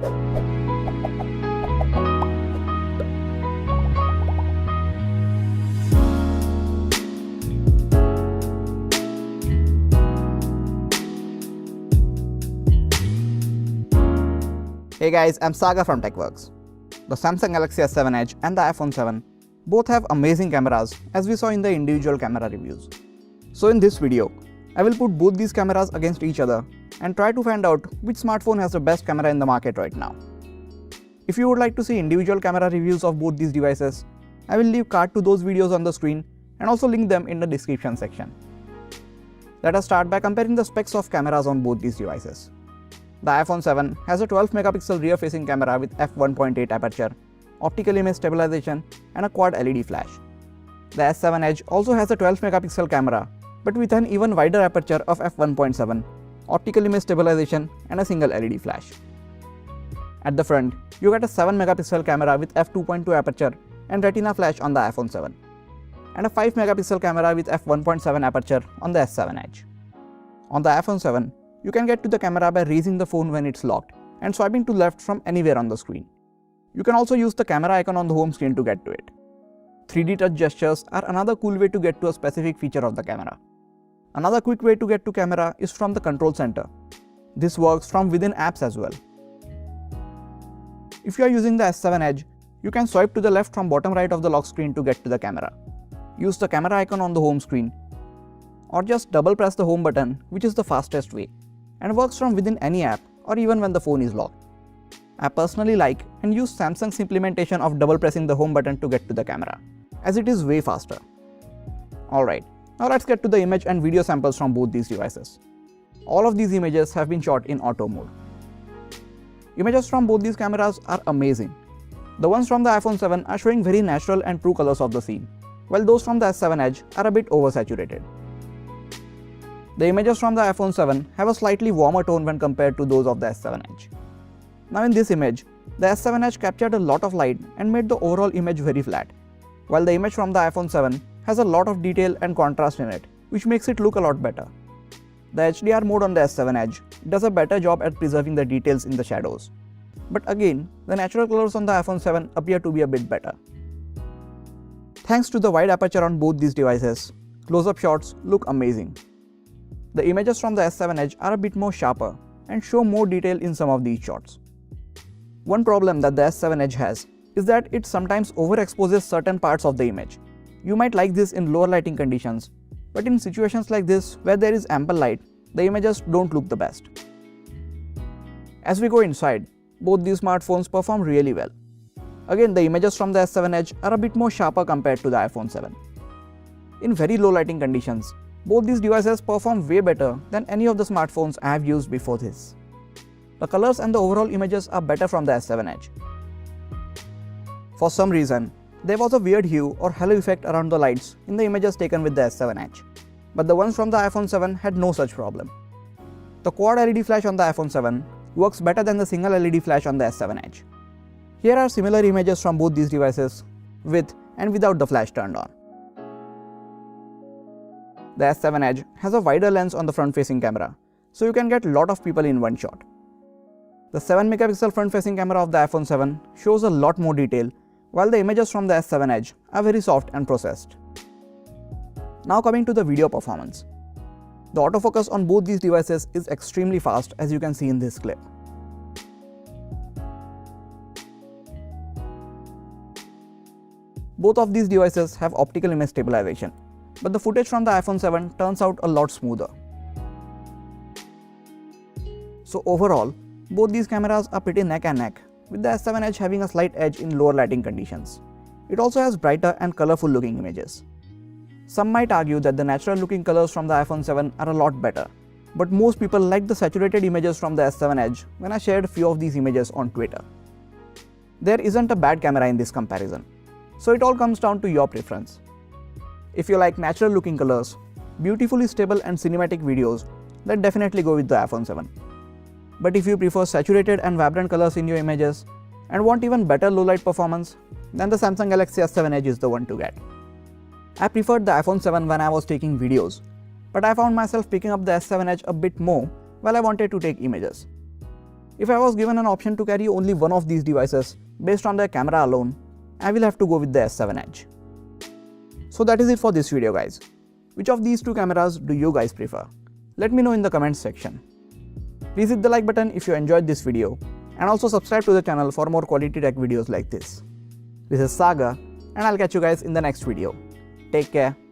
Hey guys, I'm Saga from TechWorks. The Samsung Galaxy S7 Edge and the iPhone 7 both have amazing cameras, as we saw in the individual camera reviews. So in this video, I will put both these cameras against each other and try to find out which smartphone has the best camera in the market right now. If you would like to see individual camera reviews of both these devices, I will leave card to those videos on the screen and also link them in the description section. Let us start by comparing the specs of cameras on both these devices. The iPhone 7 has a 12-megapixel rear-facing camera with f1.8 aperture, optical image stabilization, and a quad LED flash. The S7 Edge also has a 12-megapixel camera, but with an even wider aperture of f1.7, optical image stabilization, and a single LED flash. At the front, you get a 7-megapixel camera with f2.2 aperture and retina flash on the iPhone 7, and a 5-megapixel camera with f1.7 aperture on the S7 Edge. On the iPhone 7, you can get to the camera by raising the phone when it's locked and swiping to left from anywhere on the screen. You can also use the camera icon on the home screen to get to it. 3D touch gestures are another cool way to get to a specific feature of the camera. Another quick way to get to camera is from the control center. This works from within apps as well. If you are using the S7 Edge, you can swipe to the left from bottom right of the lock screen to get to the camera. Use the camera icon on the home screen, or just double press the home button, which is the fastest way, and works from within any app or even when the phone is locked. I personally like and use Samsung's implementation of double pressing the home button to get to the camera, as it is way faster. Alright, now let's get to the image and video samples from both these devices. All of these images have been shot in auto mode. Images from both these cameras are amazing. The ones from the iPhone 7 are showing very natural and true colors of the scene, while those from the S7 Edge are a bit oversaturated. The images from the iPhone 7 have a slightly warmer tone when compared to those of the S7 Edge. Now in this image, the S7 Edge captured a lot of light and made the overall image very flat, while the image from the iPhone 7 has a lot of detail and contrast in it, which makes it look a lot better. The HDR mode on the S7 Edge does a better job at preserving the details in the shadows. But again, the natural colors on the iPhone 7 appear to be a bit better. Thanks to the wide aperture on both these devices, close-up shots look amazing. The images from the S7 Edge are a bit more sharper and show more detail in some of these shots. One problem that the S7 Edge has is that it sometimes overexposes certain parts of the image. You might like this in lower lighting conditions, but in situations like this where there is ample light, the images don't look the best. As we go inside, both these smartphones perform really well. Again, the images from the S7 Edge are a bit more sharper compared to the iPhone 7. In very low lighting conditions, both these devices perform way better than any of the smartphones I have used before this. The colors and the overall images are better from the S7 Edge. For some reason, there was a weird hue or halo effect around the lights in the images taken with the S7 Edge, but the ones from the iPhone 7 had no such problem. The quad LED flash on the iPhone 7 works better than the single LED flash on the S7 Edge. Here are similar images from both these devices, with and without the flash turned on. The S7 Edge has a wider lens on the front-facing camera, so you can get a lot of people in one shot. The 7-megapixel front-facing camera of the iPhone 7 shows a lot more detail, while the images from the S7 Edge are very soft and processed. Now coming to the video performance. The autofocus on both these devices is extremely fast, as you can see in this clip. Both of these devices have optical image stabilization, but the footage from the iPhone 7 turns out a lot smoother. So overall, both these cameras are pretty neck and neck, with the S7 Edge having a slight edge in lower lighting conditions. It also has brighter and colorful looking images. Some might argue that the natural looking colors from the iPhone 7 are a lot better, but most people like the saturated images from the S7 Edge when I shared a few of these images on Twitter. There isn't a bad camera in this comparison, so it all comes down to your preference. If you like natural looking colors, beautifully stable and cinematic videos, then definitely go with the iPhone 7. But if you prefer saturated and vibrant colors in your images and want even better low light performance, then the Samsung Galaxy S7 Edge is the one to get. I preferred the iPhone 7 when I was taking videos, but I found myself picking up the S7 Edge a bit more while I wanted to take images. If I was given an option to carry only one of these devices based on their camera alone, I will have to go with the S7 Edge. So that is it for this video guys. Which of these two cameras do you guys prefer? Let me know in the comments section. Please hit the like button if you enjoyed this video and also subscribe to the channel for more quality tech videos like this. This is Saga and I'll catch you guys in the next video. Take care.